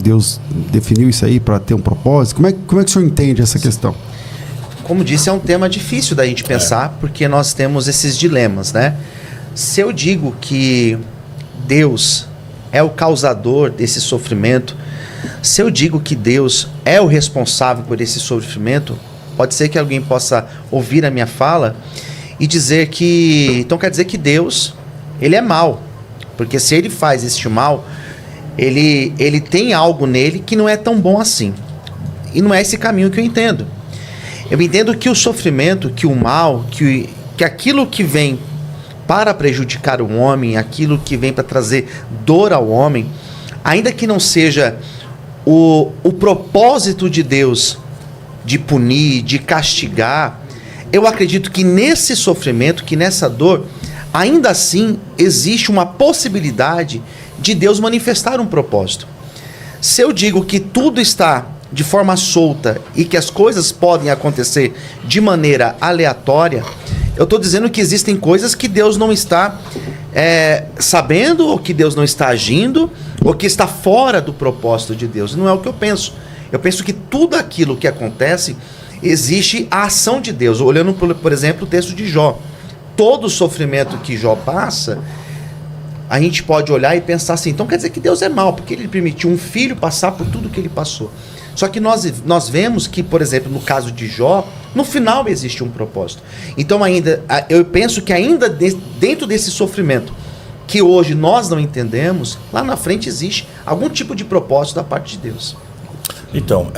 Deus definiu isso aí para ter um propósito? Como é que o senhor entende essa questão? Como disse, é um tema difícil da gente pensar, porque nós temos esses dilemas, né? Se eu digo que Deus é o causador desse sofrimento, se eu digo que Deus é o responsável por esse sofrimento, pode ser que alguém possa ouvir a minha fala e dizer que... Então quer dizer que Deus, ele é mau. Porque se ele faz este mal, ele tem algo nele que não é tão bom assim. E não é esse caminho que eu entendo. Eu entendo que o sofrimento, que o mal, que aquilo que vem para prejudicar o homem, aquilo que vem para trazer dor ao homem, ainda que não seja o propósito de Deus de punir, de castigar, eu acredito que nesse sofrimento, que nessa dor, ainda assim existe uma possibilidade de Deus manifestar um propósito. Se eu digo que tudo está de forma solta e que as coisas podem acontecer de maneira aleatória, eu estou dizendo que existem coisas que Deus não está sabendo, ou que Deus não está agindo, ou que está fora do propósito de Deus. Não é o que eu penso. Eu penso que tudo aquilo que acontece, existe a ação de Deus. Olhando, por exemplo, o texto de Jó. Todo o sofrimento que Jó passa, a gente pode olhar e pensar assim, então quer dizer que Deus é mau, porque ele permitiu um filho passar por tudo que ele passou. Só que nós vemos que, por exemplo, no caso de Jó, no final existe um propósito. Então eu penso que ainda dentro desse sofrimento, que hoje nós não entendemos, lá na frente existe algum tipo de propósito da parte de Deus. Então,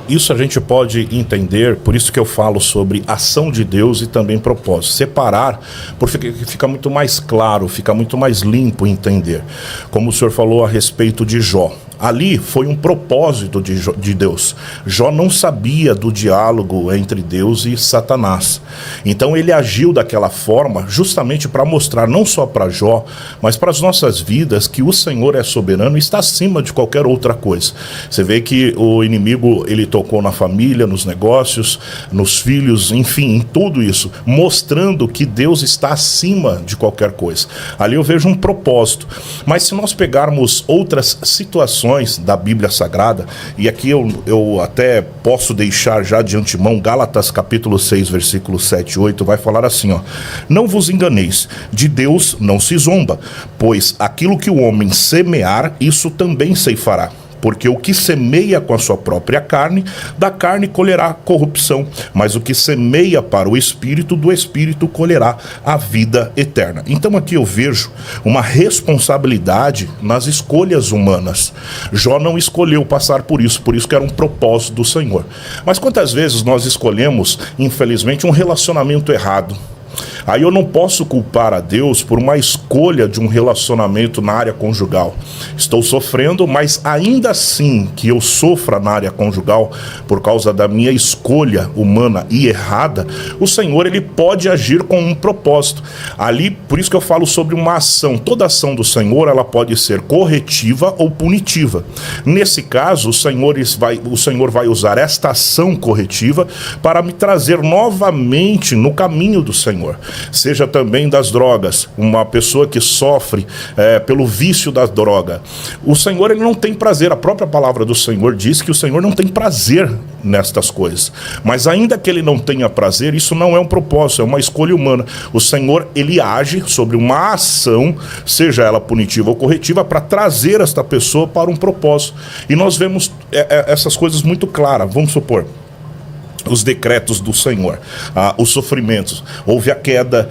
isso a gente pode entender, por isso que eu falo sobre ação de Deus e também propósito. Separar, porque fica muito mais claro, fica muito mais limpo entender. Como o senhor falou a respeito de Jó. Ali foi um propósito de Deus. Jó não sabia do diálogo entre Deus e Satanás. Então ele agiu daquela forma justamente para mostrar não só para Jó, mas para as nossas vidas que o Senhor é soberano e está acima de qualquer outra coisa. Você vê que o inimigo, ele tocou na família, nos negócios, nos filhos, enfim, em tudo isso, mostrando que Deus está acima de qualquer coisa. Ali eu vejo um propósito. Mas se nós pegarmos outras situações da Bíblia Sagrada, e aqui eu até posso deixar já de antemão, Gálatas capítulo 6, versículo 7 e 8, vai falar assim, ó: não vos enganeis, de Deus não se zomba, pois aquilo que o homem semear, isso também ceifará. Porque o que semeia com a sua própria carne, da carne colherá corrupção, mas o que semeia para o Espírito, do Espírito colherá a vida eterna. Então aqui eu vejo uma responsabilidade nas escolhas humanas. Jó não escolheu passar por isso que era um propósito do Senhor. Mas quantas vezes nós escolhemos, infelizmente, um relacionamento errado? Aí eu não posso culpar a Deus por uma escolha de um relacionamento na área conjugal. Estou sofrendo, mas ainda assim que eu sofra na área conjugal por causa da minha escolha humana e errada, o Senhor, ele pode agir com um propósito. Ali, por isso que eu falo sobre uma ação. Toda ação do Senhor, ela pode ser corretiva ou punitiva. Nesse caso, o Senhor vai usar esta ação corretiva para me trazer novamente no caminho do Senhor. Seja também das drogas, uma pessoa que sofre pelo vício da droga. O Senhor, ele não tem prazer, a própria palavra do Senhor diz que o Senhor não tem prazer nestas coisas. Mas ainda que ele não tenha prazer, isso não é um propósito, é uma escolha humana. O Senhor, ele age sobre uma ação, seja ela punitiva ou corretiva, para trazer esta pessoa para um propósito. E nós vemos essas coisas muito claras. Vamos supor, os decretos do Senhor, os sofrimentos, houve a queda,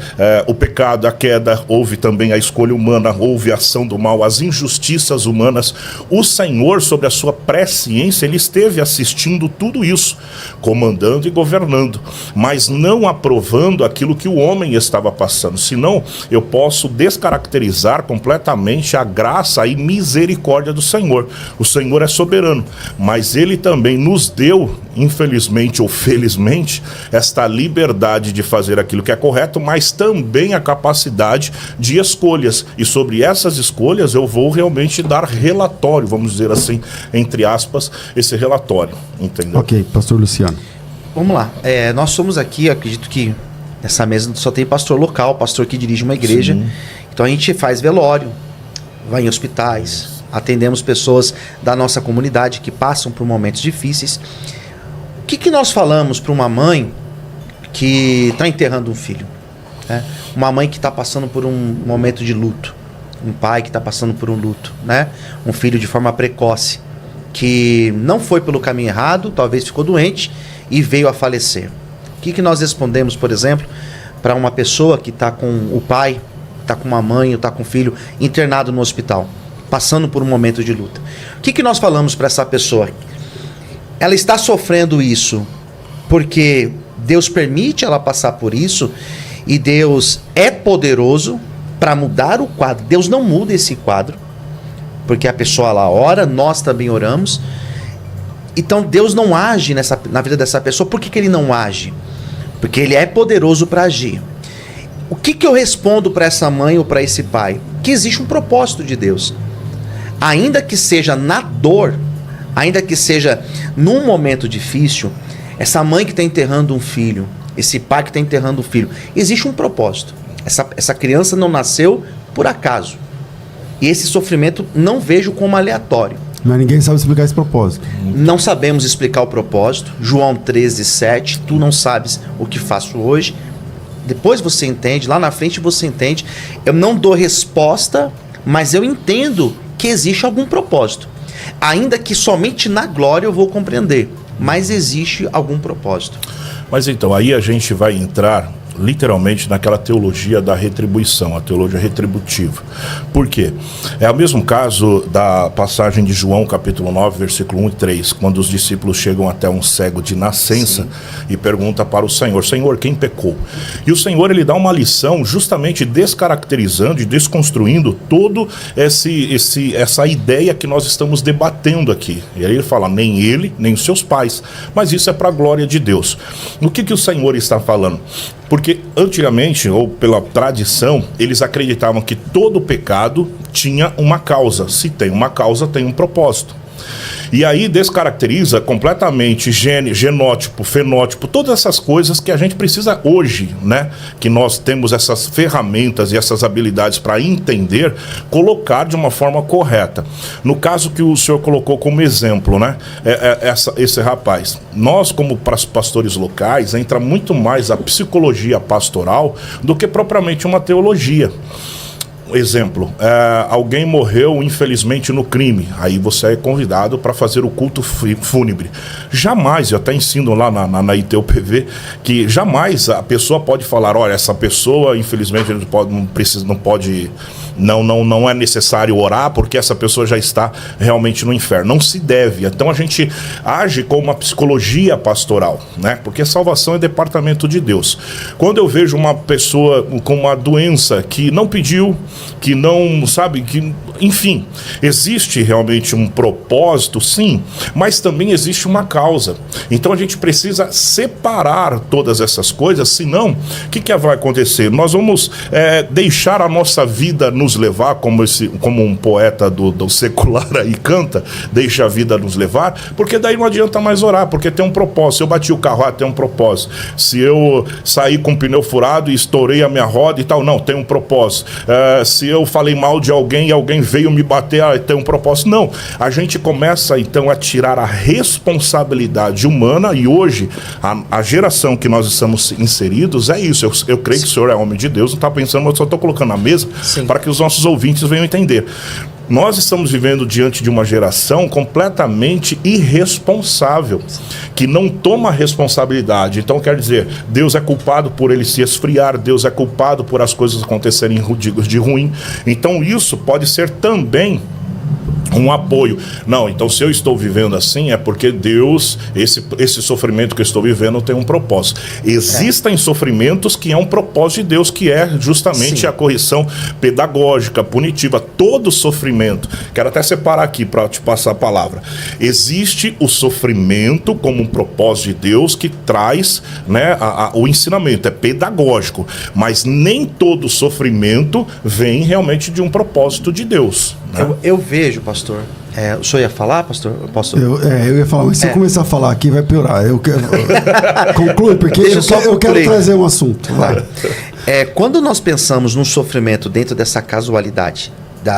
o pecado, a queda, houve também a escolha humana, houve a ação do mal, as injustiças humanas. O Senhor, sobre a sua presciência, ele esteve assistindo tudo isso, comandando e governando, mas não aprovando aquilo que o homem estava passando. Senão eu posso descaracterizar completamente a graça e misericórdia do Senhor. O Senhor é soberano, mas ele também nos deu, infelizmente ou felizmente, esta liberdade de fazer aquilo que é correto, mas também a capacidade de escolhas. E sobre essas escolhas eu vou realmente dar relatório, vamos dizer assim, entre aspas, esse relatório, entendeu? Ok, pastor Luciano. Vamos lá, nós somos aqui, acredito que nessa mesa só tem pastor local, pastor que dirige uma igreja. Sim. Então a gente faz velório, vai em hospitais, atendemos pessoas da nossa comunidade que passam por momentos difíceis. O que nós falamos para uma mãe que está enterrando um filho? Né? Uma mãe que está passando por um momento de luto. Um pai que está passando por um luto. Né? Um filho de forma precoce, que não foi pelo caminho errado, talvez ficou doente e veio a falecer. O que nós respondemos, por exemplo, para uma pessoa que está com o pai, está com uma mãe ou está com um filho internado no hospital, passando por um momento de luta? O que nós falamos para essa pessoa? Ela está sofrendo isso porque Deus permite ela passar por isso e Deus é poderoso para mudar o quadro. Deus não muda esse quadro, porque a pessoa lá ora, nós também oramos. Então Deus não age na vida dessa pessoa. Por que ele não age? Porque ele é poderoso para agir. O que eu respondo para essa mãe ou para esse pai? Que existe um propósito de Deus. Ainda que seja na dor, ainda que seja num momento difícil, essa mãe que está enterrando um filho, esse pai que está enterrando um filho, existe um propósito. Essa criança não nasceu por acaso. E esse sofrimento não vejo como aleatório. Mas ninguém sabe explicar esse propósito. Não sabemos explicar o propósito. João 13:7, tu não sabes o que faço hoje. Depois você entende, lá na frente você entende. Eu não dou resposta, mas eu entendo que existe algum propósito. Ainda que somente na glória eu vou compreender, mas existe algum propósito. Mas então, aí a gente vai entrar literalmente naquela teologia da retribuição, a teologia retributiva. Por quê? É o mesmo caso da passagem de João, capítulo 9, versículo 1 e 3, quando os discípulos chegam até um cego de nascença. Sim. E pergunta para o Senhor: Senhor, quem pecou? E o Senhor, ele dá uma lição justamente descaracterizando e desconstruindo todo essa ideia que nós estamos debatendo aqui. E aí ele fala: nem ele, nem os seus pais, mas isso é para a glória de Deus. O que o Senhor está falando? Porque antigamente, ou pela tradição, eles acreditavam que todo pecado tinha uma causa. Se tem uma causa, tem um propósito. E aí descaracteriza completamente genótipo, fenótipo, todas essas coisas que a gente precisa hoje, né? Que nós temos essas ferramentas e essas habilidades para entender, colocar de uma forma correta. No caso que o senhor colocou como exemplo, né? Esse rapaz. Nós, como pastores locais, entra muito mais a psicologia pastoral do que propriamente uma teologia. Exemplo, alguém morreu infelizmente no crime, aí você é convidado para fazer o culto fúnebre. Jamais, eu até ensino lá na ITUPV, que jamais a pessoa pode falar: olha, essa pessoa infelizmente não é necessário orar porque essa pessoa já está realmente no inferno. Não se deve. Então a gente age com uma psicologia pastoral, né? Porque a salvação é departamento de Deus. Quando eu vejo uma pessoa com uma doença que não pediu, que não sabe, que, enfim, existe realmente um propósito, sim, mas também existe uma causa. Então a gente precisa separar todas essas coisas, senão o que vai acontecer? Nós vamos deixar a nossa vida nos levar, como um poeta do secular aí canta, deixa a vida nos levar, porque daí não adianta mais orar, porque tem um propósito. Se eu bati o carro, tem um propósito. Se eu saí com o pneu furado e estourei a minha roda e tal, não, tem um propósito. Se eu falei mal de alguém e alguém veio me bater, tem um propósito. Não, a gente começa então a tirar a responsabilidade humana, e hoje a geração que nós estamos inseridos é isso. Eu creio que o senhor é homem de Deus, não está pensando, mas eu só estou colocando na mesa para que os nossos ouvintes venham entender. Nós estamos vivendo diante de uma geração completamente irresponsável, que não toma responsabilidade. Então, quer dizer, Deus é culpado por ele se esfriar, Deus é culpado por as coisas acontecerem de ruim. Então, isso pode ser também um apoio. Não, então se eu estou vivendo assim é porque Deus, esse sofrimento que eu estou vivendo tem um propósito. Existem sofrimentos que é um propósito de Deus, que é justamente a correção pedagógica, punitiva. Todo sofrimento, quero até separar aqui para te passar a palavra. Existe o sofrimento como um propósito de Deus que traz, né, o ensinamento, é pedagógico, mas nem todo sofrimento vem realmente de um propósito de Deus. Eu vejo, pastor. O senhor ia falar, pastor? Eu ia falar, mas se eu começar a falar aqui vai piorar. Eu quero conclui, porque eu quero trazer um assunto. Vai. Quando nós pensamos no sofrimento dentro dessa casualidade,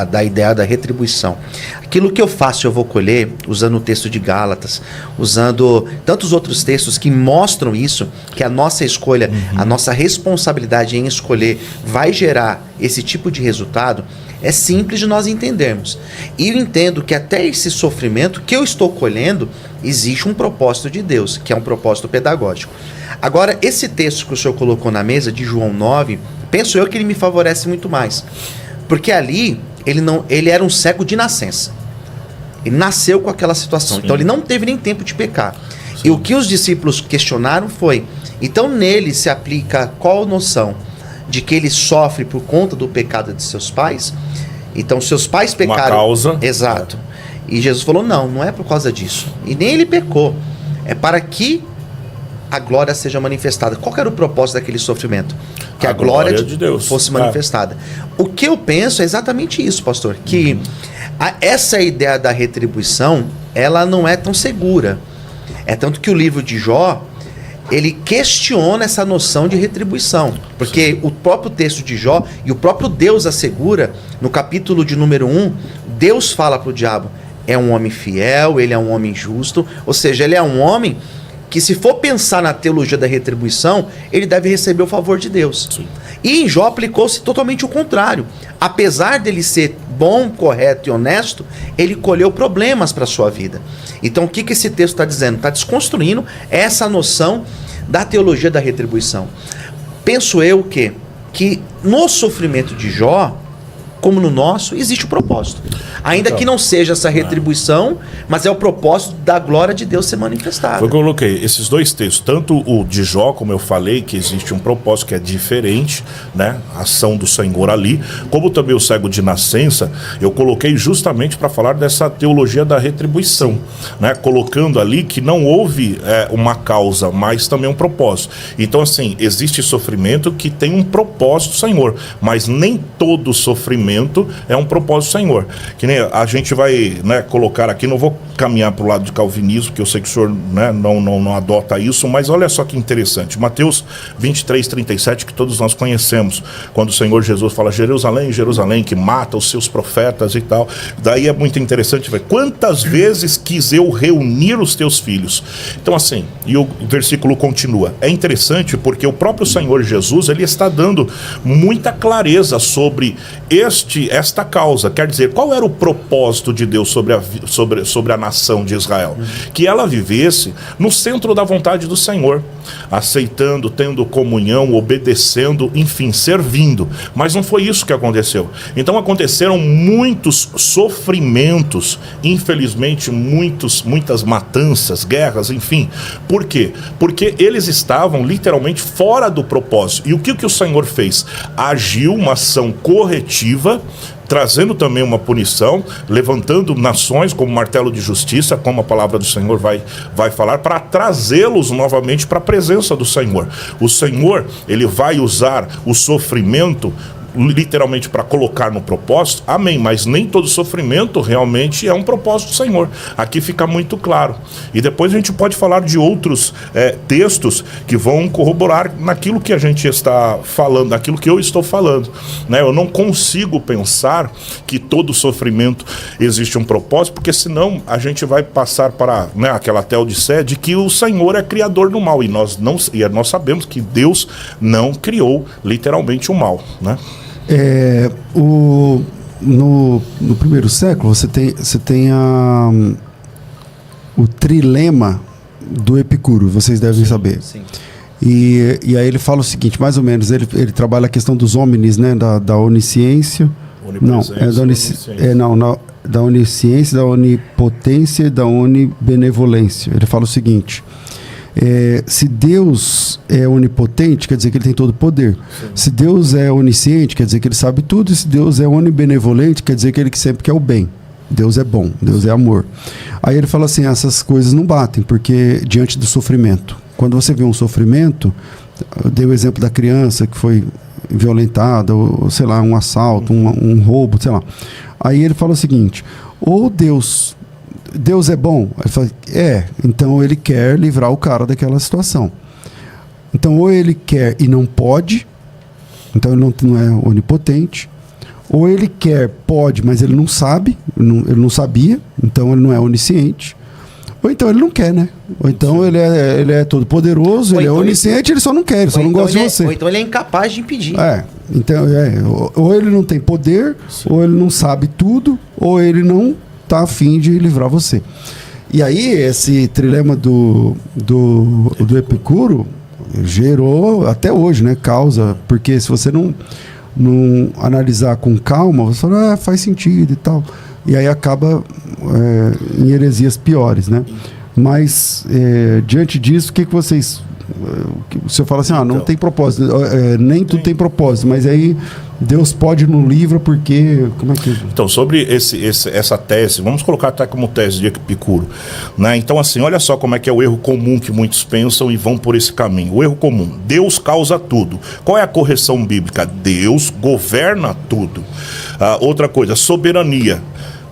da ideia da retribuição. Aquilo que eu faço, eu vou colher, usando o texto de Gálatas, usando tantos outros textos que mostram isso, que a nossa escolha, a nossa responsabilidade em escolher vai gerar esse tipo de resultado, é simples de nós entendermos. E eu entendo que até esse sofrimento que eu estou colhendo, existe um propósito de Deus, que é um propósito pedagógico. Agora, esse texto que o senhor colocou na mesa, de João 9, penso eu que ele me favorece muito mais. Porque ali, ele era um cego de nascença. Ele nasceu com aquela situação. Sim. Então, ele não teve nem tempo de pecar. Sim. E o que os discípulos questionaram foi, então nele se aplica qual noção? De que ele sofre por conta do pecado de seus pais? Então, seus pais pecaram. Uma causa. Exato. E Jesus falou, não é por causa disso. E nem ele pecou. É para que a glória seja manifestada. Qual que era o propósito daquele sofrimento? Que a glória de Deus fosse manifestada. O que eu penso é exatamente isso, pastor. Que essa ideia da retribuição, ela não é tão segura. É tanto que o livro de Jó, ele questiona essa noção de retribuição. Porque o próprio texto de Jó, e o próprio Deus assegura, no capítulo de número 1, Deus fala para o diabo, é um homem fiel, ele é um homem justo, ou seja, ele é um homem que, se for pensar na teologia da retribuição, ele deve receber o favor de Deus. Sim. E em Jó aplicou-se totalmente o contrário. Apesar dele ser bom, correto e honesto, ele colheu problemas para a sua vida. Então o que esse texto está dizendo? Está desconstruindo essa noção da teologia da retribuição. Penso eu que no sofrimento de Jó, como no nosso, existe o propósito. Ainda que não seja essa retribuição, mas é o propósito da glória de Deus ser manifestada. Foi o que eu coloquei, esses dois textos, tanto o de Jó, como eu falei, que existe um propósito que é diferente, né? A ação do Senhor ali, como também o cego de nascença, eu coloquei justamente para falar dessa teologia da retribuição, né? Colocando ali que não houve uma causa, mas também um propósito. Então, assim, existe sofrimento que tem um propósito do Senhor, mas nem todo sofrimento é um propósito do Senhor. Que nem a gente vai, né, colocar aqui, não vou caminhar para o lado de calvinismo, que eu sei que o senhor, né, não adota isso, mas olha só que interessante. Mateus 23:37, que todos nós conhecemos, quando o Senhor Jesus fala, Jerusalém, Jerusalém, que mata os seus profetas e tal. Daí é muito interessante ver quantas vezes quis eu reunir os teus filhos. Então, assim, e o versículo continua. É interessante porque o próprio Senhor Jesus, ele está dando muita clareza sobre esta causa. Quer dizer, qual era o propósito de Deus sobre a nação de Israel? Que ela vivesse no centro da vontade do Senhor, aceitando, tendo comunhão, obedecendo, enfim, servindo. Mas não foi isso que aconteceu. Então aconteceram muitos sofrimentos, infelizmente muitas matanças, guerras, enfim. Por quê? Porque eles estavam literalmente fora do propósito. E o que o Senhor fez? Agiu uma ação corretiva, trazendo também uma punição, levantando nações como martelo de justiça, como a palavra do Senhor vai falar, para trazê-los novamente para a presença do Senhor. O Senhor, ele vai usar o sofrimento literalmente para colocar no propósito, amém, mas nem todo sofrimento realmente é um propósito do Senhor. Aqui fica muito claro. E depois a gente pode falar de outros textos que vão corroborar naquilo que a gente está falando, naquilo que eu estou falando, né? Eu não consigo pensar que todo sofrimento existe um propósito, porque senão a gente vai passar para, né, aquela teodiceia de que o Senhor é criador do mal, e nós sabemos que Deus não criou literalmente o mal, né? No primeiro século você tem o trilema do Epicuro, vocês devem saber. Sim. E aí ele fala o seguinte, mais ou menos, ele trabalha a questão dos homines, né, da onisciência, da onisciência, da onipotência e da onibenevolência. Ele fala o seguinte: se Deus é onipotente, quer dizer que ele tem todo o poder. Sim. Se Deus é onisciente, quer dizer que ele sabe tudo. E se Deus é onibenevolente, quer dizer que ele sempre quer o bem. Deus é bom, Deus é amor. Aí ele fala assim, essas coisas não batem, porque diante do sofrimento. Quando você vê um sofrimento, eu dei o exemplo da criança que foi violentada, ou sei lá, um assalto, um roubo, sei lá. Aí ele fala o seguinte, ou Deus é bom? Ele fala, então ele quer livrar o cara daquela situação. Então ou ele quer e não pode, então ele não é onipotente, Ou ele quer, pode, mas ele não sabe, ele não sabia, então ele não é onisciente. Ou então ele não quer, né? Ou então ele é todo poderoso, ele é onisciente, ele só não quer, ele só não gosta de você. Ou então ele é incapaz de impedir. Então, ou ele não tem poder, ou ele não sabe tudo, ou ele não está afim de livrar você. E aí, esse trilema do Epicuro gerou, até hoje, né, causa, porque se você não analisar com calma, você fala, faz sentido e tal. E aí acaba em heresias piores, né? Mas, diante disso, o que vocês... O senhor fala assim, não tem propósito, nem tudo tem propósito, mas aí Deus pode no livro porque... Como é que... Então, sobre essa tese, vamos colocar até como tese de Epicuro, né? Então, assim, olha só como é que é o erro comum que muitos pensam e vão por esse caminho. O erro comum, Deus causa tudo. Qual é a correção bíblica? Deus governa tudo. Outra coisa, soberania.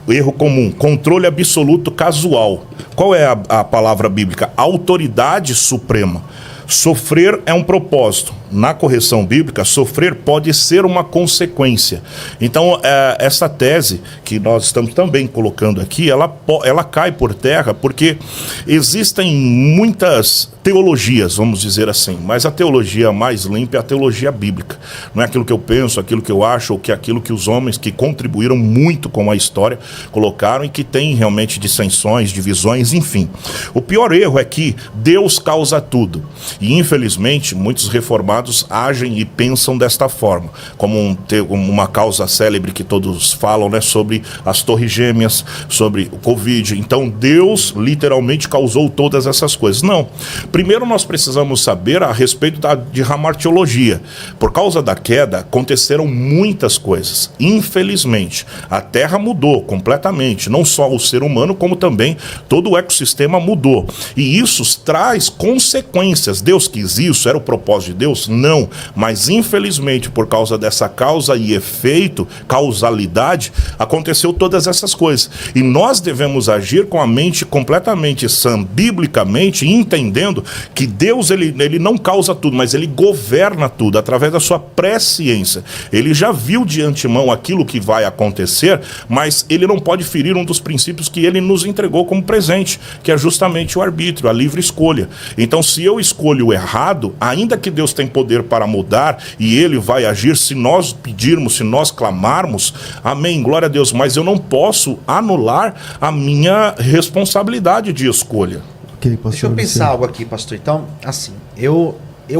Erro comum, controle absoluto casual. Qual é a palavra bíblica? Autoridade suprema. Sofrer é um propósito. Na correção bíblica, sofrer pode ser uma consequência. Então, essa tese que nós estamos também colocando aqui, ela cai por terra porque existem muitas teologias, vamos dizer assim, mas a teologia mais limpa é a teologia bíblica. Não é aquilo que eu penso, aquilo que eu acho, ou que aquilo que os homens que contribuíram muito com a história colocaram e que tem realmente dissensões, divisões, enfim. O pior erro é que Deus causa tudo. E, infelizmente, muitos reformados agem e pensam desta forma, como uma causa célebre que todos falam, né, sobre as torres gêmeas, sobre o Covid. Então Deus literalmente causou todas essas coisas. Não. Primeiro nós precisamos saber a respeito de hamartiologia. Por causa da queda aconteceram muitas coisas. Infelizmente, a Terra mudou completamente, não só o ser humano, como também todo o ecossistema mudou. E isso traz consequências. Deus quis isso? Era o propósito de Deus? Não, mas infelizmente por causa dessa causa e efeito, causalidade, aconteceu todas essas coisas. E nós devemos agir com a mente completamente sã, biblicamente, entendendo que Deus ele não causa tudo, mas ele governa tudo através da sua presciência. Ele já viu de antemão aquilo que vai acontecer, mas ele não pode ferir um dos princípios que ele nos entregou como presente, que é justamente o arbítrio, a livre escolha. Então, se eu escolho o errado, ainda que Deus tem poder para mudar e ele vai agir se nós pedirmos, se nós clamarmos, amém, glória a Deus, mas eu não posso anular a minha responsabilidade de escolha. Okay, pastor, deixa eu pensar algo aqui, pastor. Então, assim, eu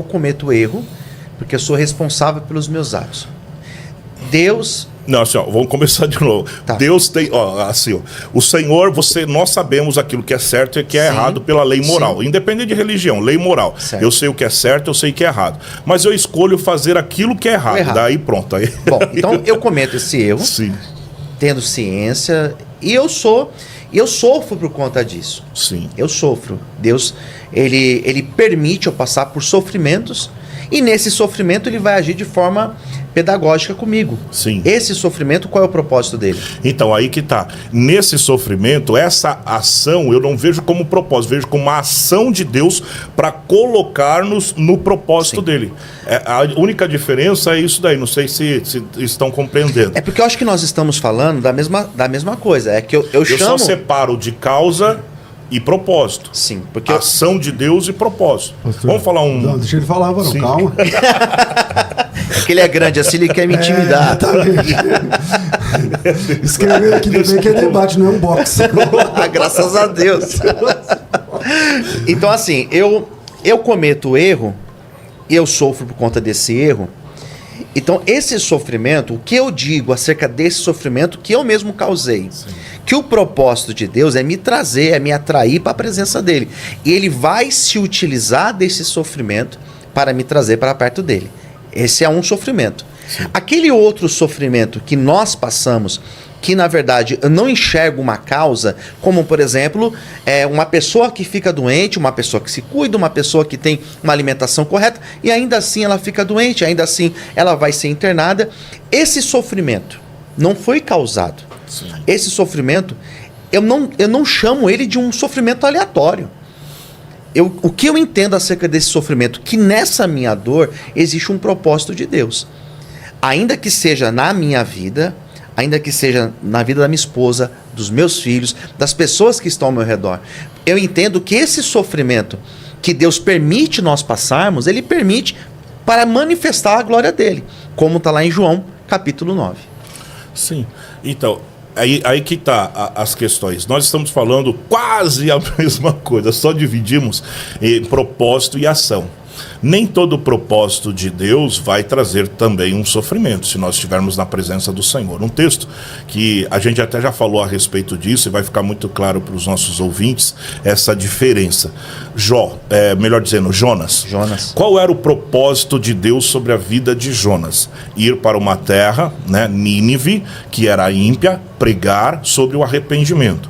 cometo erro porque eu sou responsável pelos meus atos. Deus... Não, assim, vamos começar de novo. Tá. Deus tem, o Senhor, nós sabemos aquilo que é certo e que é errado pela lei moral. Sim. Independente de religião, lei moral. Certo. Eu sei o que é certo, eu sei o que é errado. Mas eu escolho fazer aquilo que é errado. Daí pronto. Aí... Bom, então eu cometo esse erro, sim, tendo ciência, e eu sofro por conta disso. Sim. Eu sofro. Deus, ele permite eu passar por sofrimentos, e nesse sofrimento ele vai agir de forma pedagógica comigo. Sim. Esse sofrimento, qual é o propósito dele? Então, aí que tá. Nesse sofrimento, essa ação eu não vejo como propósito, vejo como uma ação de Deus para colocar-nos no propósito dele. A única diferença é isso daí, não sei se estão compreendendo. É porque eu acho que nós estamos falando da mesma coisa. É que eu chamo... só separo de causa e propósito. Sim, porque ação de Deus e propósito. Pastor, vamos falar um... Não, deixa ele falar, mano, calma. É que ele é grande assim, ele quer me intimidar. Escrever aqui também que é debate, não é um boxe. Graças a Deus. Então, assim, eu cometo erro, e eu sofro por conta desse erro. Então, esse sofrimento, o que eu digo acerca desse sofrimento que eu mesmo causei? Sim. Que o propósito de Deus é me trazer, é me atrair para a presença dele. E ele vai se utilizar desse sofrimento para me trazer para perto dele. Esse é um sofrimento. Sim. Aquele outro sofrimento que nós passamos, que na verdade eu não enxergo uma causa, como por exemplo, uma pessoa que fica doente, uma pessoa que se cuida, uma pessoa que tem uma alimentação correta, e ainda assim ela fica doente, ainda assim ela vai ser internada. Esse sofrimento não foi causado. Sim. Esse sofrimento, eu não chamo ele de um sofrimento aleatório. O que eu entendo acerca desse sofrimento? Que nessa minha dor existe um propósito de Deus. ainda que seja na minha vida, ainda que seja na vida da minha esposa, dos meus filhos, das pessoas que estão ao meu redor, eu entendo que esse sofrimento que Deus permite nós passarmos, Ele permite para manifestar a glória dEle, como está lá em João, capítulo 9. Sim, então, aí que está as questões. Nós estamos falando quase a mesma coisa, só dividimos em propósito e ação. Nem todo propósito de Deus vai trazer também um sofrimento, se nós estivermos na presença do Senhor. Um texto que a gente até já falou a respeito disso, e vai ficar muito claro para os nossos ouvintes essa diferença. Melhor dizendo, Jonas. Qual era o propósito de Deus sobre a vida de Jonas? Ir para uma terra, né, Nínive, que era ímpia, pregar sobre o arrependimento.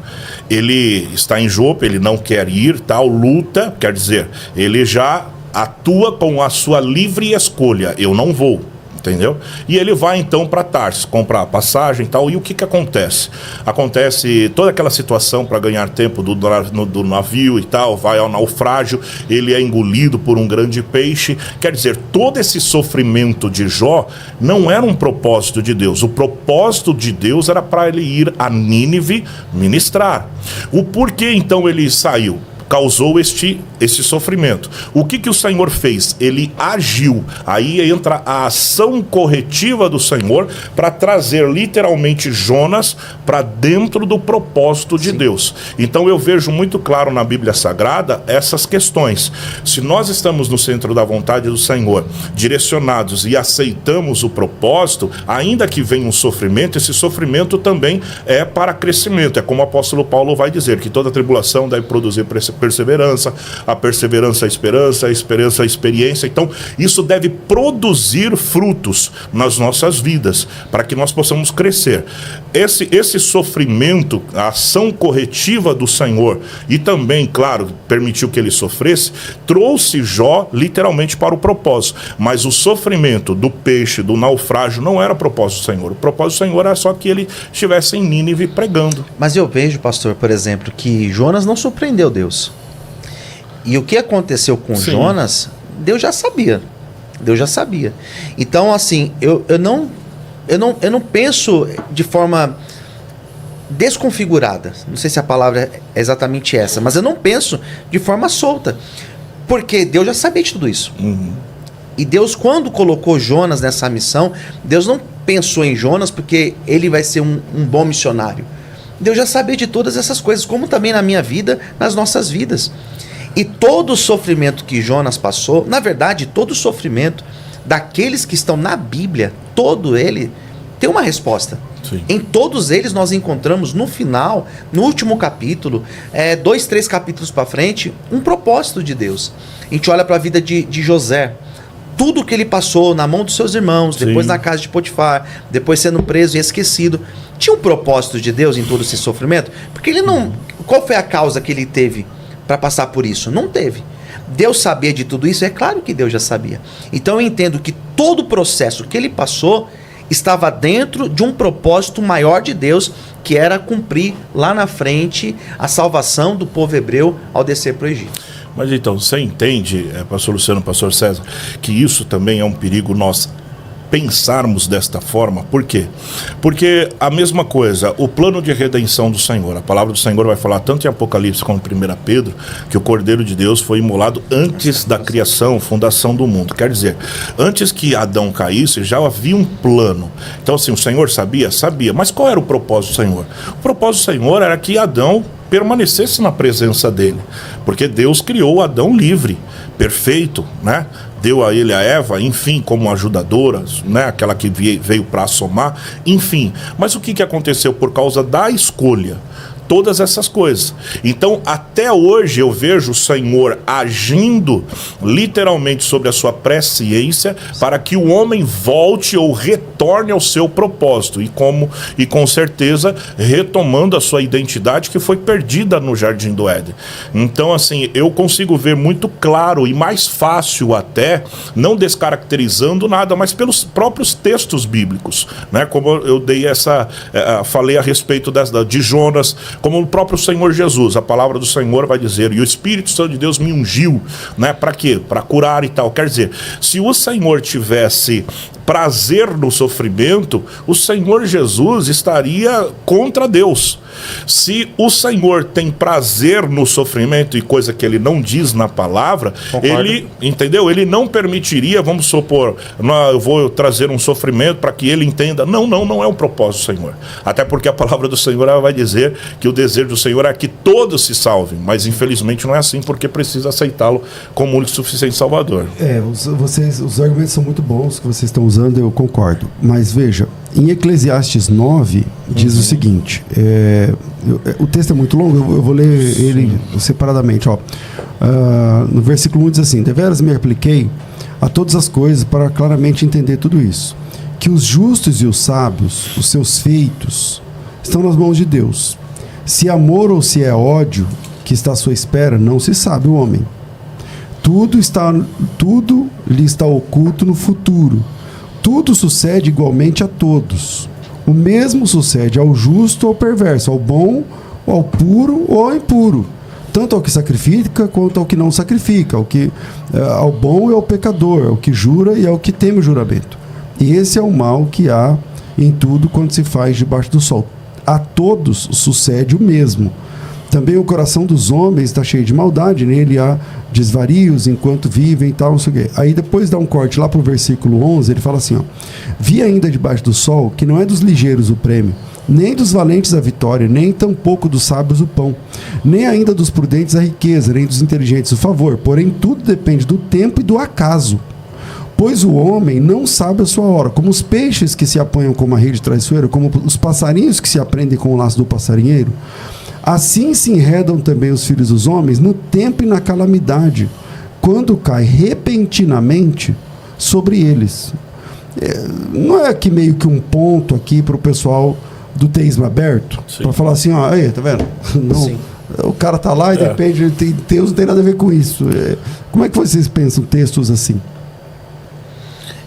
Ele está em Jope, ele não quer ir, tal, luta, quer dizer, ele já atua com a sua livre escolha, eu não vou, entendeu? E ele vai então para Tarsis, comprar passagem e tal, e o que acontece? Acontece toda aquela situação para ganhar tempo do navio e tal, vai ao naufrágio, ele é engolido por um grande peixe, quer dizer, todo esse sofrimento de Jó não era um propósito de Deus, o propósito de Deus era para ele ir a Nínive ministrar. O porquê então ele saiu? Causou esse sofrimento. O que o Senhor fez? Ele agiu. Aí entra a ação corretiva do Senhor para trazer literalmente Jonas para dentro do propósito de Deus. Então eu vejo muito claro na Bíblia Sagrada essas questões. Se nós estamos no centro da vontade do Senhor, direcionados e aceitamos o propósito, ainda que venha um sofrimento, esse sofrimento também é para crescimento. É como o apóstolo Paulo vai dizer, que toda tribulação deve produzir perseverança, a perseverança a esperança, a esperança a experiência. Então isso deve produzir frutos nas nossas vidas, para que nós possamos crescer. Esse sofrimento, a ação corretiva do Senhor, e também, claro, permitiu que ele sofresse, trouxe Jó literalmente para o propósito. Mas o sofrimento do peixe, do naufrágio, não era o propósito do Senhor. O propósito do Senhor era só que ele estivesse em Nínive pregando. Mas eu vejo, pastor, por exemplo, que Jonas não surpreendeu Deus. E o que aconteceu com Jonas, Deus já sabia. Deus já sabia. Então, assim, eu não penso de forma desconfigurada. Não sei se a palavra é exatamente essa, mas eu não penso de forma solta. Porque Deus já sabia de tudo isso. E Deus, quando colocou Jonas nessa missão, Deus não pensou em Jonas porque ele vai ser um bom missionário. Deus já sabia de todas essas coisas, como também na minha vida, nas nossas vidas. E todo o sofrimento que Jonas passou, na verdade, todo o sofrimento daqueles que estão na Bíblia, todo ele tem uma resposta. Sim. Em todos eles nós encontramos no final, no último capítulo, 2, 3 capítulos para frente, um propósito de Deus. A gente olha para a vida de José. Tudo que ele passou na mão dos seus irmãos, depois na casa de Potifar, depois sendo preso e esquecido, tinha um propósito de Deus em todo esse sofrimento? Porque ele não... Qual foi a causa que ele teve para passar por isso? Não teve. Deus sabia de tudo isso? É claro que Deus já sabia. Então eu entendo que todo o processo que ele passou estava dentro de um propósito maior de Deus, que era cumprir lá na frente a salvação do povo hebreu ao descer para o Egito. Mas então, você entende, pastor Luciano, pastor César, que isso também é um perigo nós pensarmos desta forma? Por quê? Porque a mesma coisa, o plano de redenção do Senhor, a palavra do Senhor vai falar tanto em Apocalipse como em 1 Pedro, que o Cordeiro de Deus foi imolado antes da criação, fundação do mundo. Quer dizer, antes que Adão caísse, já havia um plano. Então assim, o Senhor sabia? Sabia. Mas qual era o propósito do Senhor? O propósito do Senhor era que Adão permanecesse na presença dele, porque Deus criou Adão livre, perfeito, né? Deu a ele a Eva, enfim, como ajudadora, né? Aquela que veio para somar, enfim. Mas o que aconteceu por causa da escolha? Todas essas coisas. Então, até hoje eu vejo o Senhor agindo literalmente sobre a sua presciência para que o homem volte ou retorne ao seu propósito e com certeza retomando a sua identidade que foi perdida no Jardim do Éden. Então, assim, eu consigo ver muito claro e mais fácil até, não descaracterizando nada, mas pelos próprios textos bíblicos, né? Como eu dei falei a respeito de Jonas, como o próprio Senhor Jesus. A palavra do Senhor vai dizer, e o Espírito Santo de Deus me ungiu, né? Para quê? Para curar e tal. Quer dizer, se o Senhor tivesse prazer no sofrimento, o Senhor Jesus estaria contra Deus. Se o Senhor tem prazer no sofrimento, e coisa que ele não diz na palavra, ele, entendeu? Ele não permitiria, vamos supor, eu vou trazer um sofrimento para que ele entenda. Não é o propósito do Senhor. Até porque a palavra do Senhor ela vai dizer que o desejo do Senhor é que todos se salvem, mas infelizmente não é assim, porque precisa aceitá-lo como único e suficiente Salvador. Os argumentos são muito bons que vocês estão usando, eu concordo. Mas veja, em Eclesiastes 9, diz o seguinte, o texto é muito longo, eu vou ler ele separadamente. No versículo 1 diz assim: deveras me apliquei a todas as coisas para claramente entender tudo isso, que os justos e os sábios, os seus feitos, estão nas mãos de Deus. Se amor ou se é ódio que está à sua espera, não se sabe o homem. Tudo lhe está oculto no futuro. Tudo sucede igualmente a todos. O mesmo sucede ao justo ou ao perverso, ao bom, ao puro ou ao impuro. Tanto ao que sacrifica quanto ao que não sacrifica, ao bom e ao pecador, ao que jura e ao que teme o juramento. E esse é o mal que há em tudo quanto se faz debaixo do sol. A todos sucede o mesmo. Também o coração dos homens está cheio de maldade, nele há desvarios enquanto vivem e tal, não sei o quê. Aí depois dá um corte lá para o versículo 11, ele fala assim, vi ainda debaixo do sol que não é dos ligeiros o prêmio, nem dos valentes a vitória, nem tampouco dos sábios o pão, nem ainda dos prudentes a riqueza, nem dos inteligentes o favor, porém tudo depende do tempo e do acaso. Pois o homem não sabe a sua hora, como os peixes que se apanham com uma rede traiçoeira, como os passarinhos que se aprendem com o laço do passarinheiro, assim se enredam também os filhos dos homens no tempo e na calamidade, quando cai repentinamente sobre eles. Não é aqui meio que um ponto aqui para o pessoal do teísmo aberto? Para falar assim, aí, tá vendo? Não, o cara tá lá e depende, Deus não tem nada a ver com isso. Como é que vocês pensam textos assim?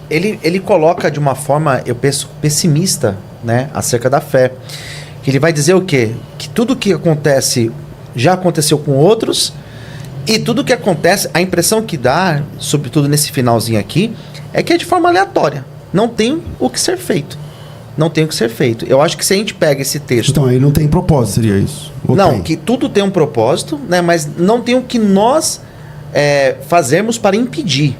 Ele coloca de uma forma, eu penso, pessimista, né, acerca da fé. Ele vai dizer o quê? Que tudo que acontece já aconteceu com outros, e tudo que acontece, a impressão que dá, sobretudo nesse finalzinho aqui, é que é de forma aleatória. Não tem o que ser feito. Não tem o que ser feito. Eu acho que se a gente pega esse texto... Então aí não tem propósito, seria isso? Não, que tudo tem um propósito, né, mas não tem o que nós fazermos para impedir.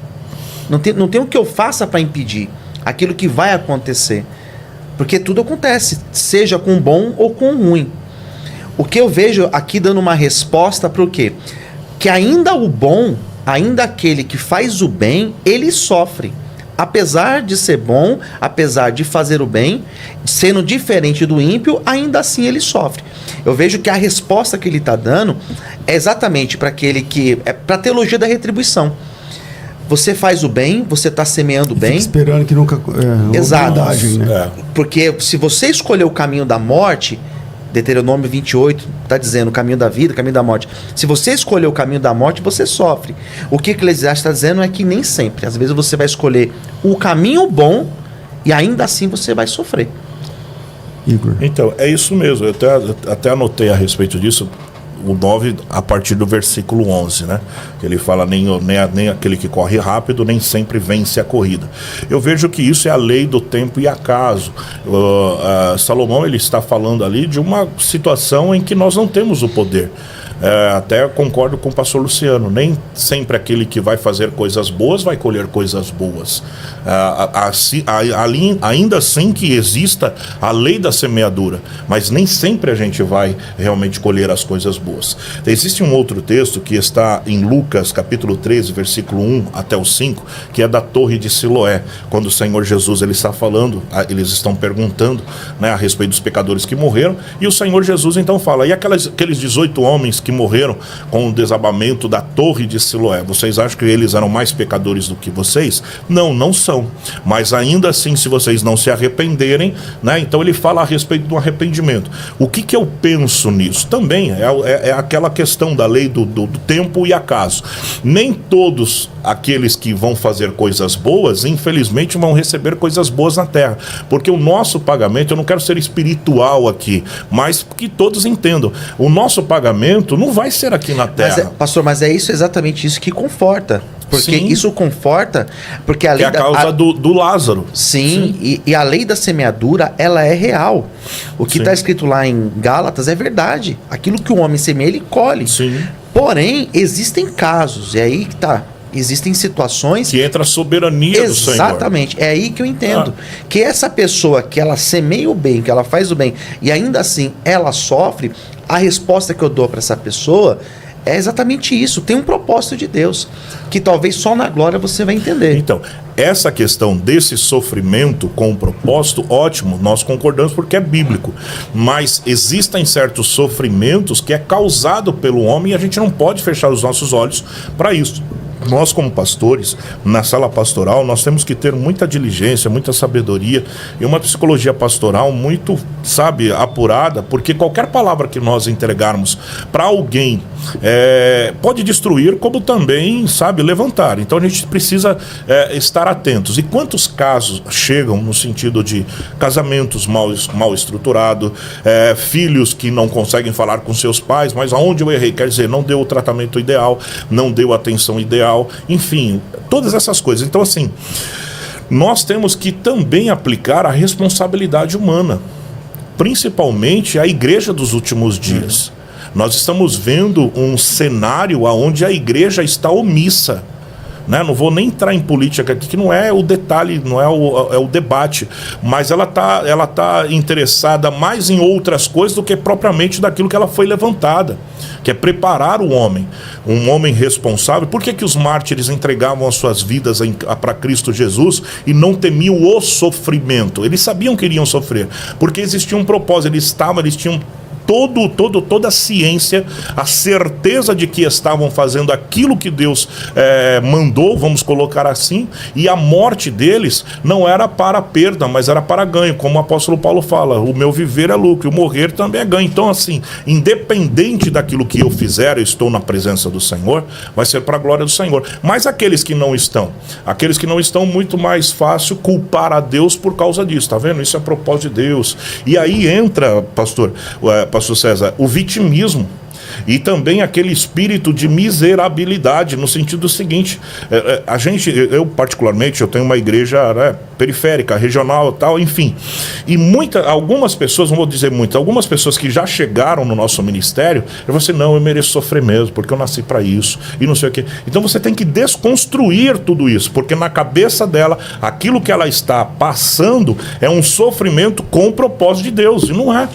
Não tem o que eu faça para impedir aquilo que vai acontecer. Porque tudo acontece, seja com bom ou com ruim. O que eu vejo aqui dando uma resposta para o quê? Que ainda o bom, ainda aquele que faz o bem, ele sofre. Apesar de ser bom, apesar de fazer o bem, sendo diferente do ímpio, ainda assim ele sofre. Eu vejo que a resposta que ele está dando é exatamente para aquele que... é para a teologia da retribuição. Você faz o bem, você está semeando bem. Fica esperando que nunca... Exato. Verdade, né? Porque se você escolher o caminho da morte, Deuteronômio 28 está dizendo o caminho da vida, o caminho da morte. Se você escolher o caminho da morte, você sofre. O que Eclesiastes está dizendo é que nem sempre. Às vezes você vai escolher o caminho bom e ainda assim você vai sofrer. Igor. Então, é isso mesmo. Eu até anotei a respeito disso. O 9, a partir do versículo 11, né? Que ele fala, nem aquele que corre rápido, nem sempre vence a corrida. Eu vejo que isso é a lei do tempo e acaso. Salomão, ele está falando ali de uma situação em que nós não temos o poder. Até concordo com o pastor Luciano, nem sempre aquele que vai fazer coisas boas vai colher coisas boas. Ainda assim que exista a lei da semeadura, mas nem sempre a gente vai realmente colher as coisas boas. Existe um outro texto que está em Lucas capítulo 13, versículo 1 até o 5, que é da torre de Siloé, quando o Senhor Jesus ele está falando, eles estão perguntando, né, a respeito dos pecadores que morreram, e o Senhor Jesus então fala, e aqueles 18 homens que morreram com o desabamento da torre de Siloé, vocês acham que eles eram mais pecadores do que vocês? Não são, mas ainda assim, se vocês não se arrependerem, né, então ele fala a respeito do arrependimento. O que eu penso nisso? Também é aquela questão da lei do tempo e acaso. Nem todos aqueles que vão fazer coisas boas, infelizmente, vão receber coisas boas na terra, porque o nosso pagamento, eu não quero ser espiritual aqui, mas que todos entendam, o nosso pagamento não vai ser aqui na terra. Pastor, mas é exatamente isso que conforta. Porque Sim. isso conforta, porque a Que lei é a causa do Lázaro. Sim. E a lei da semeadura, ela é real. O que Sim. está escrito lá em Gálatas é verdade. Aquilo que o homem semeia, ele colhe. Sim. Porém, existem casos, e aí que tá. Existem situações... Que entra a soberania do Senhor. Exatamente, é aí que eu entendo. Que essa pessoa que ela semeia o bem, que ela faz o bem, e ainda assim ela sofre, a resposta que eu dou para essa pessoa é exatamente isso. Tem um propósito de Deus, que talvez só na glória você vai entender. Então, essa questão desse sofrimento com o propósito, ótimo, nós concordamos porque é bíblico. Mas existem certos sofrimentos que é causado pelo homem e a gente não pode fechar os nossos olhos para isso. Nós, como pastores, na sala pastoral, nós temos que ter muita diligência, muita sabedoria e uma psicologia pastoral muito, apurada, porque qualquer palavra que nós entregarmos para alguém pode destruir, como também, levantar. Então a gente precisa estar atentos. E quantos casos chegam no sentido de casamentos mal estruturados, filhos que não conseguem falar com seus pais, mas aonde eu errei? Quer dizer, não deu o tratamento ideal, não deu a atenção ideal, enfim, todas essas coisas. Então, assim, nós temos que também aplicar a responsabilidade humana, principalmente a igreja dos últimos dias. Nós estamos vendo um cenário onde a igreja está omissa. Não vou nem entrar em política aqui, que não é o detalhe, não é o debate, mas ela tá interessada mais em outras coisas do que propriamente daquilo que ela foi levantada, que é preparar o homem, um homem responsável. Por que os mártires entregavam as suas vidas para Cristo Jesus e não temiam o sofrimento? Eles sabiam que iriam sofrer, porque existia um propósito, eles tinham toda a ciência, a certeza de que estavam fazendo aquilo que Deus mandou, vamos colocar assim, e a morte deles não era para perda, mas era para ganho, como o apóstolo Paulo fala, o meu viver é lucro, e o morrer também é ganho. Então, assim, independente daquilo que eu fizer, eu estou na presença do Senhor, vai ser para a glória do Senhor. Mas aqueles que não estão, muito mais fácil culpar a Deus por causa disso, tá vendo? Isso é propósito de Deus. E aí entra, pastor César, o vitimismo e também aquele espírito de miserabilidade, no sentido seguinte, eu particularmente, eu tenho uma igreja periférica, regional, tal, enfim, e algumas pessoas, não vou dizer muitas, algumas pessoas que já chegaram no nosso ministério, eu vou assim, não, eu mereço sofrer mesmo, porque eu nasci para isso, e não sei o quê. Então você tem que desconstruir tudo isso, porque na cabeça dela, aquilo que ela está passando é um sofrimento com o propósito de Deus, e não é.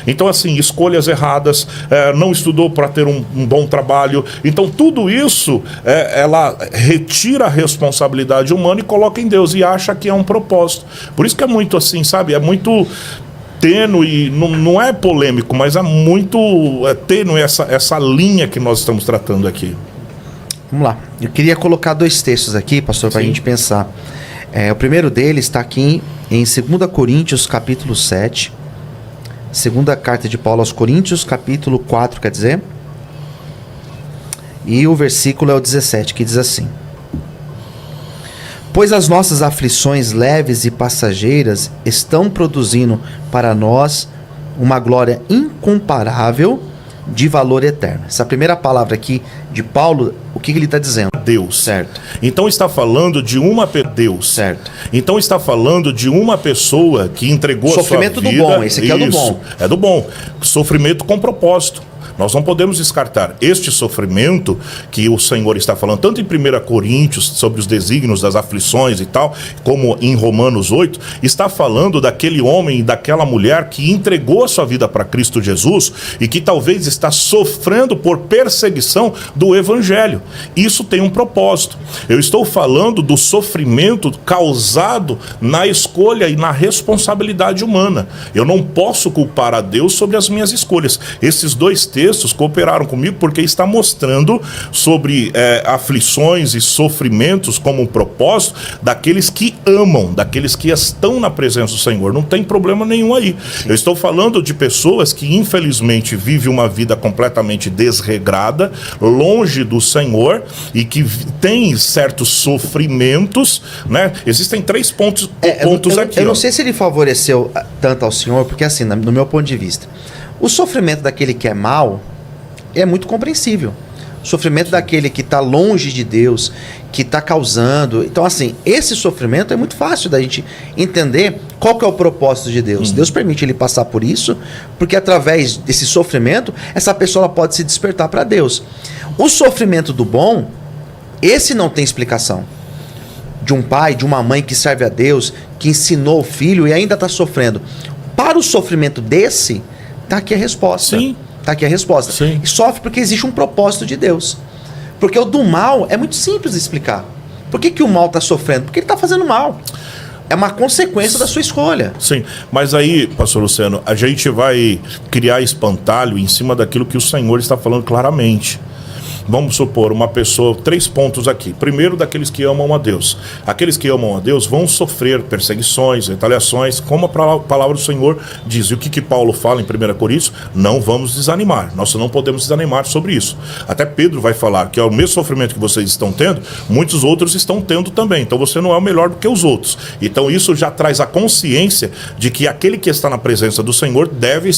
Então, assim, escolhas erradas, não estudou para ter um bom trabalho. Então, tudo isso, ela retira a responsabilidade humana e coloca em Deus e acha que é um propósito. Por isso que é muito assim, é muito tênue, não é polêmico, mas é muito tênue essa linha que nós estamos tratando aqui. Vamos lá. Eu queria colocar 2 textos aqui, pastor, para a gente pensar. O primeiro deles está aqui em 2 Coríntios, capítulo 7. Segunda carta de Paulo aos Coríntios, capítulo 4, quer dizer. E o versículo é o 17, que diz assim: pois as nossas aflições leves e passageiras estão produzindo para nós uma glória incomparável de valor eterno. Essa primeira palavra aqui de Paulo, o que ele está dizendo? Deus. Certo. Então está falando de Deus. Certo. Então está falando de uma pessoa que entregou a sua vida. Sofrimento do bom, esse aqui é do bom. É do bom. Sofrimento com propósito. Nós não podemos descartar este sofrimento que o Senhor está falando, tanto em 1 Coríntios, sobre os desígnios das aflições e tal, como em Romanos 8, está falando daquele homem e daquela mulher que entregou a sua vida para Cristo Jesus e que talvez está sofrendo por perseguição do Evangelho. Isso tem um propósito. Eu estou falando do sofrimento causado na escolha e na responsabilidade humana. Eu não posso culpar a Deus sobre as minhas escolhas. Esses 2 textos cooperaram comigo porque está mostrando sobre aflições e sofrimentos como um propósito daqueles que amam, daqueles que estão na presença do Senhor. Não tem problema nenhum aí. Sim. Eu estou falando de pessoas que infelizmente vivem uma vida completamente desregrada, longe do Senhor e que têm certos sofrimentos, né? Existem 3 pontos aqui. Eu não sei se ele favoreceu tanto ao Senhor, porque assim, no meu ponto de vista, o sofrimento daquele que é mau é muito compreensível. sofrimento daquele que está longe de Deus, que está causando. Então, assim, esse sofrimento é muito fácil da gente entender qual que é o propósito de Deus. Deus permite ele passar por isso, porque através desse sofrimento, essa pessoa ela pode se despertar para Deus. O sofrimento do bom, esse não tem explicação. De um pai, de uma mãe que serve a Deus, que ensinou o filho e ainda está sofrendo. Para o sofrimento desse, está aqui a resposta. Sim. Está aqui a resposta. Sim. E sofre porque existe um propósito de Deus. Porque o do mal é muito simples de explicar. Por que o mal está sofrendo? Porque ele está fazendo mal. É uma consequência da sua escolha. Sim, mas aí, pastor Luciano, a gente vai criar espantalho em cima daquilo que o Senhor está falando claramente. Vamos supor, uma pessoa, 3 pontos aqui. Primeiro, daqueles que amam a Deus. Aqueles que amam a Deus vão sofrer perseguições, retaliações, como a palavra do Senhor diz. E o que Paulo fala em 1 Coríntios? Não vamos desanimar. Nós não podemos desanimar sobre isso. Até Pedro vai falar que é o mesmo sofrimento que vocês estão tendo, muitos outros estão tendo também. Então você não é o melhor do que os outros. Então isso já traz a consciência de que aquele que está na presença do Senhor deve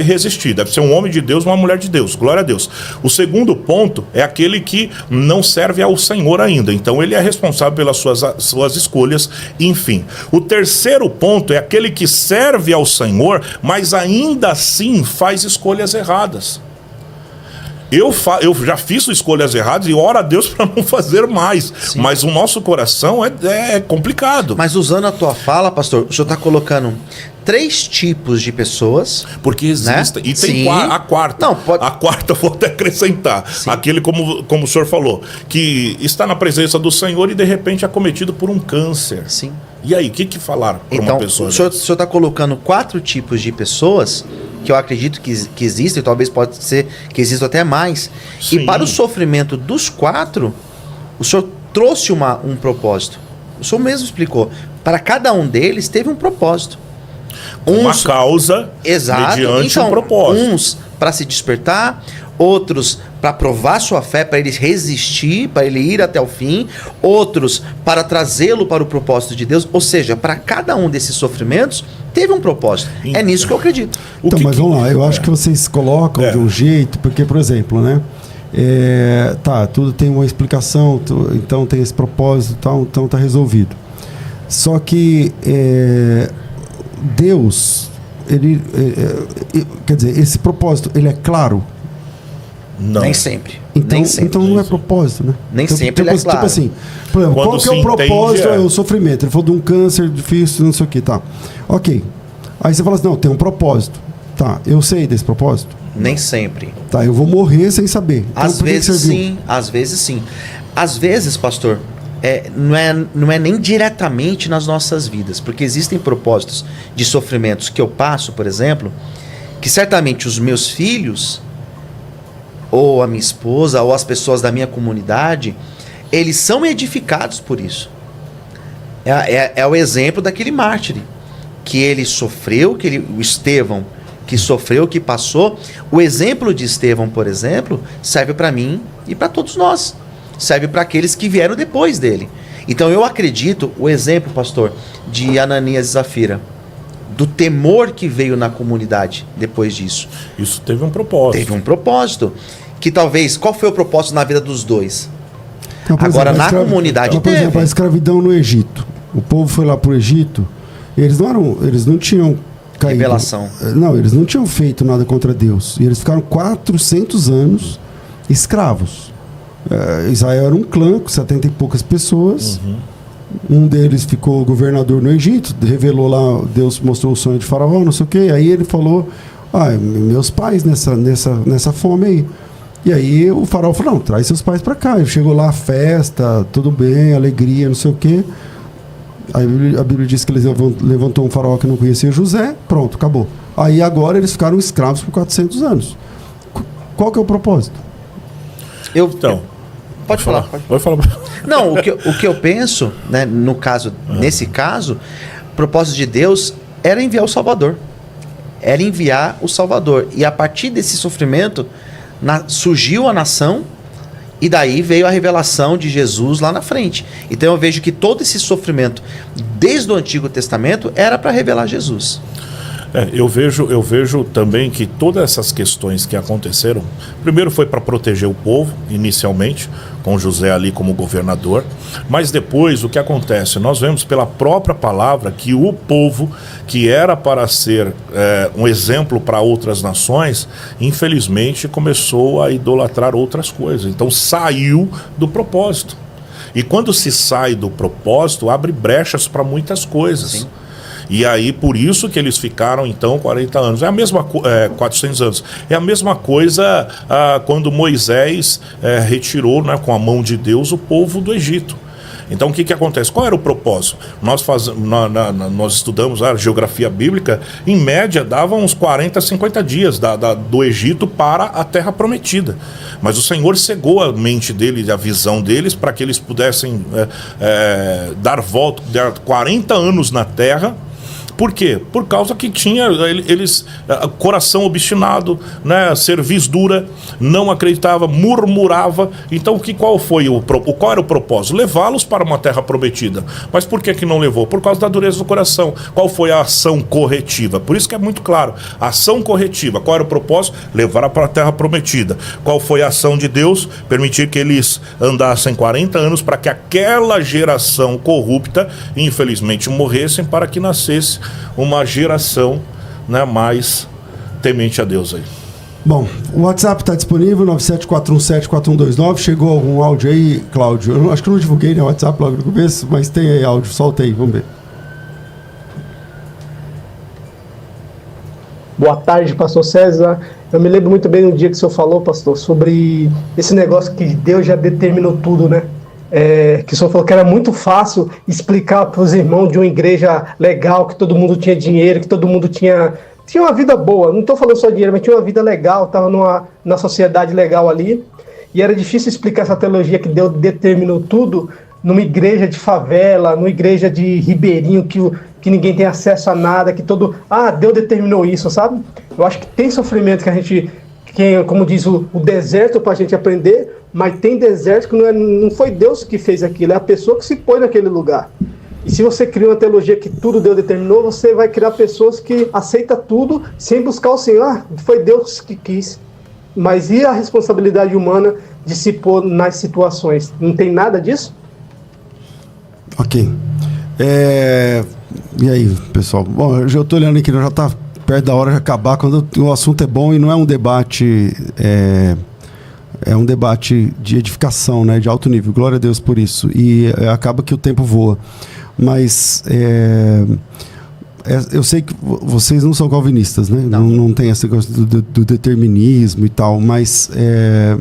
resistir. Deve ser um homem de Deus, uma mulher de Deus. Glória a Deus. O segundo ponto é aquele que não serve ao Senhor ainda. Então ele é responsável pelas suas escolhas, enfim. O terceiro ponto é aquele que serve ao Senhor, mas ainda assim faz escolhas erradas. Eu já fiz escolhas erradas e oro a Deus para não fazer mais. Sim. Mas o nosso coração é complicado. Mas usando a tua fala, pastor, o senhor está colocando 3 tipos de pessoas. Porque existe. Né? E tem a quarta. Não, pode... A quarta eu vou até acrescentar. Sim. Aquele, como o senhor falou, que está na presença do Senhor e de repente é acometido por um câncer. Sim. E aí, o que falar para uma pessoa? O senhor está colocando 4 tipos de pessoas que eu acredito que existem, talvez pode ser que existam até mais. Sim. E para o sofrimento dos 4, o senhor trouxe um propósito. O senhor mesmo explicou. Para cada um deles teve um propósito. Uma causa, exato, mediante um propósito. Uns para se despertar, outros para provar sua fé, para ele resistir, para ele ir até o fim, outros para trazê-lo para o propósito de Deus. Ou seja, para cada um desses sofrimentos teve um propósito. É nisso que eu acredito. Então, mas vamos lá, eu acho que vocês colocam de um jeito, porque, por exemplo, né? Tudo tem uma explicação, então tem esse propósito, então tá resolvido. Só que Deus, quer dizer, esse propósito, ele é claro? Não. Nem sempre. Então não é propósito, né? Nem sempre ele é claro. Tipo assim, por exemplo, qual que é o propósito? É o sofrimento. Ele falou de um câncer difícil, não sei o que, tá. Ok. Aí você fala assim, não, tem um propósito. Tá, eu sei desse propósito? Nem sempre. Tá, eu vou morrer sem saber. Então, às vezes sim, às vezes sim. Às vezes, pastor, não é nem diretamente nas nossas vidas, porque existem propósitos de sofrimentos que eu passo, por exemplo, que certamente os meus filhos, ou a minha esposa, ou as pessoas da minha comunidade, eles são edificados por isso. É o exemplo daquele mártir, que ele sofreu, o Estevão, que sofreu, que passou. O exemplo de Estevão, por exemplo, serve para mim e para todos nós. Serve para aqueles que vieram depois dele. Então eu acredito, o exemplo, pastor, de Ananias e Zafira, do temor que veio na comunidade depois disso. Isso teve um propósito. Teve um propósito. Que talvez, qual foi o propósito na vida dos dois? Então, agora, na comunidade por exemplo, a escravidão no Egito. O povo foi lá para o Egito, e eles não tinham caído. Revelação. Não, eles não tinham feito nada contra Deus. E eles ficaram 400 anos escravos. Israel era um clã com 70 e poucas pessoas. Um deles ficou governador no Egito, revelou lá, Deus mostrou o sonho de Faraó, não sei o quê. Aí ele falou, meus pais nessa fome aí. E aí o faraó falou, não, traz seus pais para cá. Ele chegou lá, festa, tudo bem, alegria, não sei o quê. Aí a Bíblia diz que ele levantou um faraó que não conhecia José, pronto, acabou. Aí agora eles ficaram escravos por 400 anos. Qual que é o propósito? Pode falar. Não, o que eu penso, né, nesse caso, o propósito de Deus era enviar o Salvador. Era enviar o Salvador. E a partir desse sofrimento, surgiu a nação, e daí veio a revelação de Jesus lá na frente. Então eu vejo que todo esse sofrimento, desde o Antigo Testamento, era para revelar Jesus. Eu vejo também que todas essas questões que aconteceram, primeiro foi para proteger o povo, inicialmente, com José ali como governador, mas depois o que acontece? Nós vemos pela própria palavra que o povo, que era para ser um exemplo para outras nações, infelizmente começou a idolatrar outras coisas, então saiu do propósito. E quando se sai do propósito, abre brechas para muitas coisas. Sim. E aí, por isso que eles ficaram, então, 40 anos. É a mesma 400 anos. É a mesma coisa quando Moisés retirou, né, com a mão de Deus, o povo do Egito. Então, o que acontece? Qual era o propósito? Nós estudamos a geografia bíblica, em média, dava uns 40, 50 dias do Egito para a Terra Prometida. Mas o Senhor cegou a mente deles, a visão deles, para que eles pudessem dar 40 anos na Terra. Por quê? Por causa que tinha eles coração obstinado, né, cerviz dura, não acreditava, murmurava. Então qual era o propósito? Levá-los para uma terra prometida. Mas por que não levou? Por causa da dureza do coração. Qual foi a ação corretiva? Por isso que é muito claro. A ação corretiva, qual era o propósito? Levar para a terra prometida. Qual foi a ação de Deus? Permitir que eles andassem 40 anos para que aquela geração corrupta, infelizmente, morressem, para que nascesse uma geração, né, mais temente a Deus aí. Bom, o WhatsApp está disponível, 974174129. Chegou algum áudio aí, Cláudio? Eu acho que eu não divulguei, né, o WhatsApp logo no começo, mas tem aí áudio, solta aí, vamos ver. Boa tarde, pastor César. Eu me lembro muito bem no dia que o senhor falou, pastor, sobre esse negócio que Deus já determinou tudo, né? Que o senhor falou que era muito fácil explicar para os irmãos de uma igreja legal, que todo mundo tinha dinheiro, que todo mundo tinha uma vida boa. Não estou falando só dinheiro, mas tinha uma vida legal, estava na sociedade legal ali. E era difícil explicar essa teologia que Deus determinou tudo numa igreja de favela, numa igreja de ribeirinho, que ninguém tem acesso a nada, que Deus determinou isso, sabe? Eu acho que tem sofrimento que a gente, como diz o deserto para a gente aprender, mas tem deserto que não foi Deus que fez aquilo, é a pessoa que se põe naquele lugar. E se você cria uma teologia que tudo Deus determinou, você vai criar pessoas que aceitam tudo sem buscar o Senhor. Foi Deus que quis. Mas e a responsabilidade humana de se pôr nas situações? Não tem nada disso? Ok. E aí, pessoal? Bom, eu estou olhando aqui, já está perto da hora de acabar, quando o assunto é bom e não é um debate... É um debate de edificação, né, de alto nível. Glória a Deus por isso. E acaba que o tempo voa. Mas eu sei que vocês não são calvinistas, né? Não tem essa coisa do determinismo e tal, mas é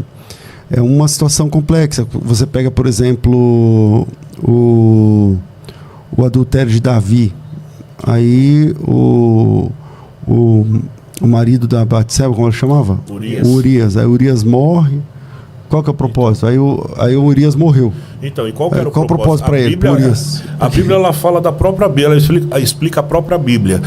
uma situação complexa. Você pega, por exemplo, o adultério de Davi. Aí o marido da Batseba, como ele chamava? Urias. Aí Urias morre. Qual que é o propósito? Aí o Urias morreu. Então, e qual que era o propósito para ele? A Bíblia ela fala da própria Bíblia, ela explica a própria Bíblia.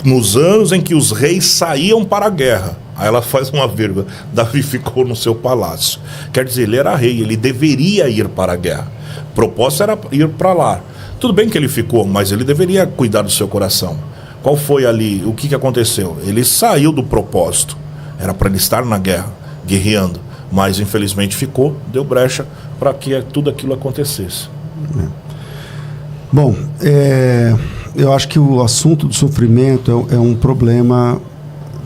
Nos anos em que os reis saíam para a guerra, aí ela faz uma vírgula, Davi ficou no seu palácio. Quer dizer, ele era rei, ele deveria ir para a guerra. O propósito era ir para lá. Tudo bem que ele ficou, mas ele deveria cuidar do seu coração. Qual foi ali? O que aconteceu? Ele saiu do propósito. Era para ele estar na guerra, guerreando. Mas infelizmente ficou, deu brecha para que tudo aquilo acontecesse. Bom, eu acho que o assunto do sofrimento é um problema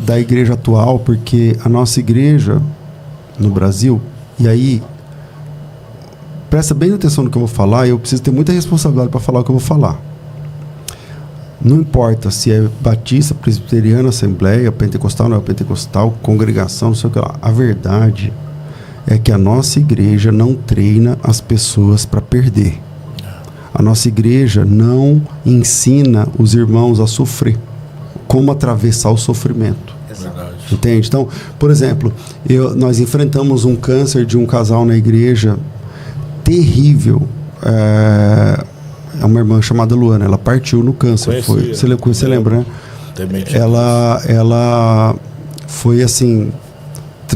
da igreja atual, porque a nossa igreja no Brasil, e aí presta bem atenção no que eu vou falar, eu preciso ter muita responsabilidade para falar o que eu vou falar. Não importa se é batista, presbiteriana, assembleia, pentecostal, não é pentecostal, congregação, não sei o que lá. A verdade é que a nossa igreja não treina as pessoas para perder. A nossa igreja não ensina os irmãos a sofrer, como atravessar o sofrimento. Verdade. Entende? Então, por exemplo, nós enfrentamos um câncer de um casal na igreja terrível. É uma irmã chamada Luana, ela partiu no câncer. Você lembra, né? Ela foi assim,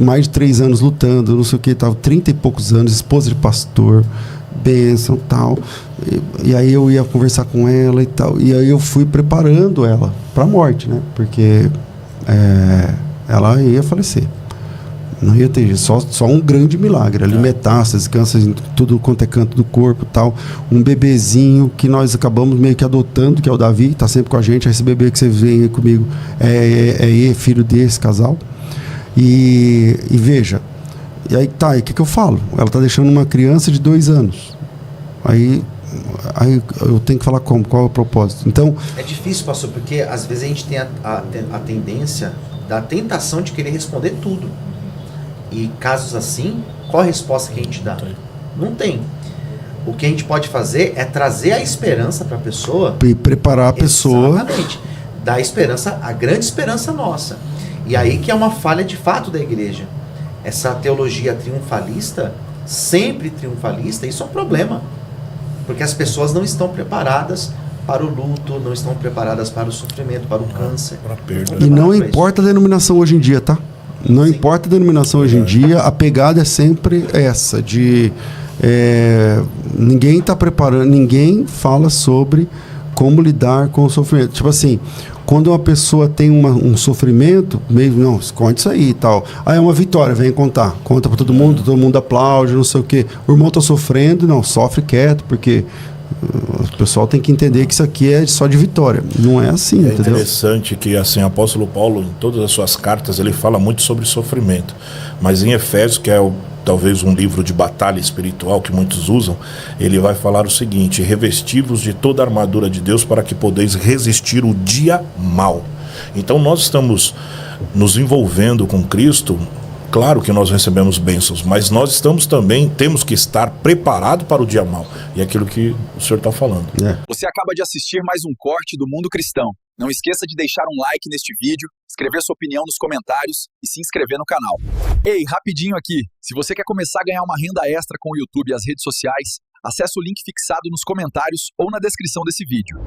mais de 3 anos lutando, não sei o que, estava 30 e poucos anos, esposa de pastor, bênção e tal. E aí eu ia conversar com ela e tal. E aí eu fui preparando ela para a morte, né? Porque ela ia falecer. Não ia ter só um grande milagre. Ali metástases, câncer em tudo quanto é canto do corpo e tal. Um bebezinho que nós acabamos meio que adotando, que é o Davi, tá sempre com a gente. Esse bebê que você vê aí comigo é filho desse casal. E veja, e aí tá, e o que eu falo? Ela tá deixando uma criança de 2 anos. Aí eu tenho que falar como? Qual é o propósito? Então... É difícil, pastor, porque às vezes a gente tem a tendência, da tentação de querer responder tudo. E casos assim, qual a resposta que a gente dá? Não tem. O que a gente pode fazer é trazer a esperança para a pessoa. E preparar a pessoa. Exatamente. Dar esperança, a grande esperança nossa. E aí que é uma falha de fato da igreja. Essa teologia triunfalista, sempre triunfalista, isso é um problema. Porque as pessoas não estão preparadas para o luto, não estão preparadas para o sofrimento, para o câncer. Para a perda. E não importa a denominação hoje em dia, tá? Não importa a denominação hoje em dia, a pegada é sempre essa, de ninguém está preparando, ninguém fala sobre como lidar com o sofrimento. Tipo assim, quando uma pessoa tem um sofrimento, mesmo, não, esconde isso aí e tal. É uma vitória, vem contar. Conta para todo mundo aplaude, não sei o quê. O irmão está sofrendo, não, sofre quieto, porque o pessoal tem que entender que isso aqui é só de vitória. Não é assim, entendeu? É interessante que, assim, o apóstolo Paulo, em todas as suas cartas, ele fala muito sobre sofrimento. Mas em Efésios, que é talvez um livro de batalha espiritual que muitos usam, ele vai falar o seguinte: revesti-vos de toda a armadura de Deus para que podeis resistir o dia mau. Então nós estamos nos envolvendo com Cristo. Claro que nós recebemos bênçãos, mas nós temos que estar preparados para o dia mau. E é aquilo que o senhor está falando. Você acaba de assistir mais um corte do Mundo Cristão. Não esqueça de deixar um like neste vídeo, escrever sua opinião nos comentários e se inscrever no canal. Ei, rapidinho aqui, se você quer começar a ganhar uma renda extra com o YouTube e as redes sociais, acesse o link fixado nos comentários ou na descrição desse vídeo.